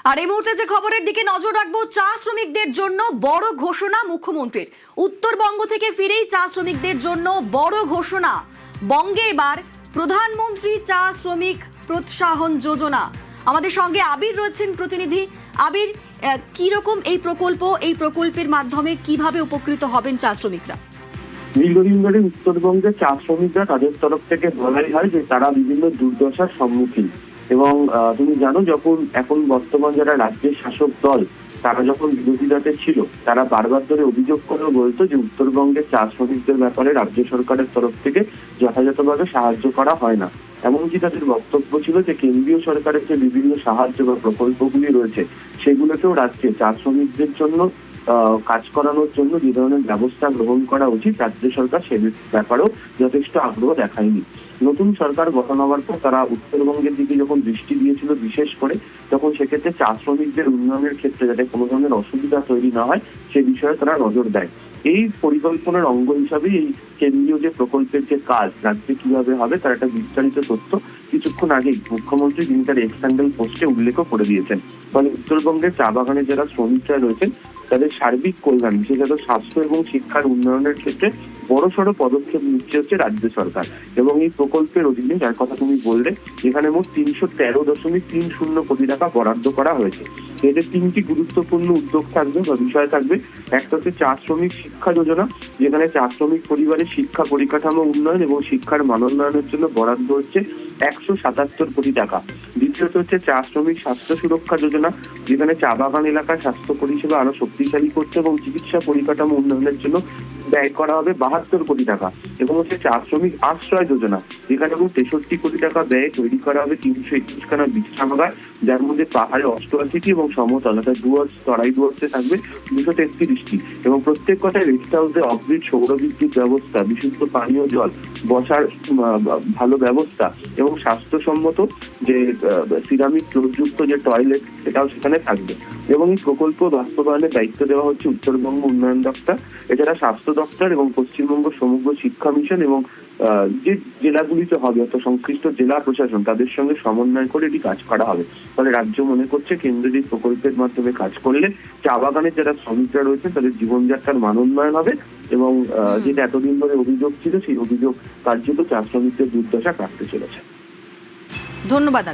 আর এই মুহূর্তে যে খবরের দিকে নজর রাখবো, চা শ্রমিকদের জন্য বড় ঘোষণা মুখ্যমন্ত্রীর। উত্তরবঙ্গ থেকে ফিরেই চা শ্রমিকদের জন্য বড় ঘোষণা। বঙ্গে এবার প্রধানমন্ত্রী চা শ্রমিক প্রোৎসাহন যোজনা। আমাদের সঙ্গে আবির রয়েছেন প্রতিনিধি। আবির, কি রকম এই প্রকল্প, এই প্রকল্পের মাধ্যমে কিভাবে উপকৃত হবেন চা শ্রমিকরা? দীর্ঘদিন ধরে উত্তরবঙ্গের চা শ্রমিকরা তাদের তরফ থেকে বলাই হয় যে তারা বিভিন্ন দুর্দশার সম্মুখীন। এবং তুমি জানো, যখন এখন বর্তমান যারা রাজ্যের শাসক দল তারা যখন বিরোধীরাতে ছিল, তারা বারবার ধরে অভিযোগ করে বলতো যে উত্তরবঙ্গের চা শ্রমিকদের ব্যাপারে রাজ্য সরকারের তরফ থেকে যথাযথভাবে সাহায্য করা হয় না। এমনকি তাদের বক্তব্য ছিল যে কেন্দ্রীয় সরকারের যে বিভিন্ন সাহায্য বা প্রকল্পগুলি রয়েছে সেগুলোকেও রাজ্যে চা শ্রমিকদের জন্য কাজ করানোর জন্য যে ধরনের ব্যবস্থা গ্রহণ করা উচিত, রাজ্য সরকার সে ব্যাপারেও যথেষ্ট আগ্রহ দেখায়নি। নতুন সরকার গঠন হওয়ার পর তারা উত্তরবঙ্গের দিকে যখন দৃষ্টি দিয়েছিল বিশেষ করে, তখন সেক্ষেত্রে চা শ্রমিকদের উন্নয়নের ক্ষেত্রে যাতে কোনো ধরনের অসুবিধা তৈরি না হয় সে বিষয়ে তারা নজর দেয়। এই পরিকল্পনার অঙ্গ হিসাবেই এই কেন্দ্রীয় যে প্রকল্পের যে কাজ রাজ্যে কিভাবে হবে তার একটা বিস্তারিত তথ্য কিছুক্ষণ আগেই মুখ্যমন্ত্রী তিনি তার এক্স হ্যান্ডেল পোস্টে উল্লেখ করে দিয়েছেন। ফলে উত্তরবঙ্গের চা বাগানে যারা শ্রমিকরা রয়েছেন তাদের সার্বিক কল্যাণ, বিশেষত স্বাস্থ্য এবং শিক্ষার উন্নয়নের ক্ষেত্রে বড়সড় পদক্ষেপ নিচ্ছে হচ্ছে রাজ্য সরকার। এবং এই প্রকল্পের অধীনে, যার কথা তুমি বললে, যেখানে মোট 313.30 কোটি টাকা বরাদ্দ করা হয়েছে। এতে তিনটি গুরুত্বপূর্ণ উদ্যোগ থাকবে বা বিষয় থাকবে। একটা হচ্ছে চা শ্রমিক শিক্ষা যোজনা, যেখানে চা শ্রমিক পরিবারের শিক্ষা পরিকাঠামো উন্নয়ন এবং শিক্ষার মান উন্নয়নের জন্য বরাদ্দ হচ্ছে 177 কোটি টাকা। দ্বিতীয়ত হচ্ছে চা শ্রমিক স্বাস্থ্য সুরক্ষা যোজনা, যেখানে চা বাগান এলাকার স্বাস্থ্য পরিষেবা আরো শক্তিশালী করতে এবং চিকিৎসা পরিকাঠামো উন্নয়নের জন্য ব্যয় করা হবে 72 কোটি টাকা। এবং হচ্ছে চা শ্রমিক আশ্রয় যোজনা, যেখানে 63 কোটি টাকা ব্যয়ে তৈরি করা হবে 321 খানা বিশ্রামাগার, যার মধ্যে পাহাড়ে 88টি এবং সমতল অর্থাৎ তরাই ডুয়ার্সে থাকবে 233টি। এবং প্রত্যেক কথায় রেস্ট হাউসে অফগ্রিড সৌর বিদ্যুৎ ব্যবস্থা, বিশুদ্ধ পানীয় জল, বসার ভালো ব্যবস্থা এবং স্বাস্থ্যসম্মত যে সিরামিক ফ্লোরযুক্ত যে টয়লেট সেটাও সেখানে থাকবে। এবং এই প্রকল্প বাস্তবায়নের দায়িত্ব দেওয়া হচ্ছে উত্তরবঙ্গ উন্নয়ন দপ্তর, এছাড়া স্বাস্থ্য দপ্তর এবং পশ্চিমবঙ্গ সমগ্র শিক্ষা মিশন এবং যে জেলাগুলিতে হবে অর্থাৎ সংশ্লিষ্ট জেলা প্রশাসন তাদের সঙ্গে সমন্বয় করে এটি কাজ করা হবে। ফলে রাজ্য মনে করছে কেন্দ্রের এই প্রকল্পের মাধ্যমে কাজ করলে চা বাগানের যারা শ্রমিকরা রয়েছে তাদের জীবনযাত্রার মান উন্নয়ন হবে এবং যেটা এতদিন ধরে অভিযোগ ছিল সেই অভিযোগ কার্যত চা শ্রমিকদের দুর্দশা কাটতে চলেছে। ধন্যবাদ।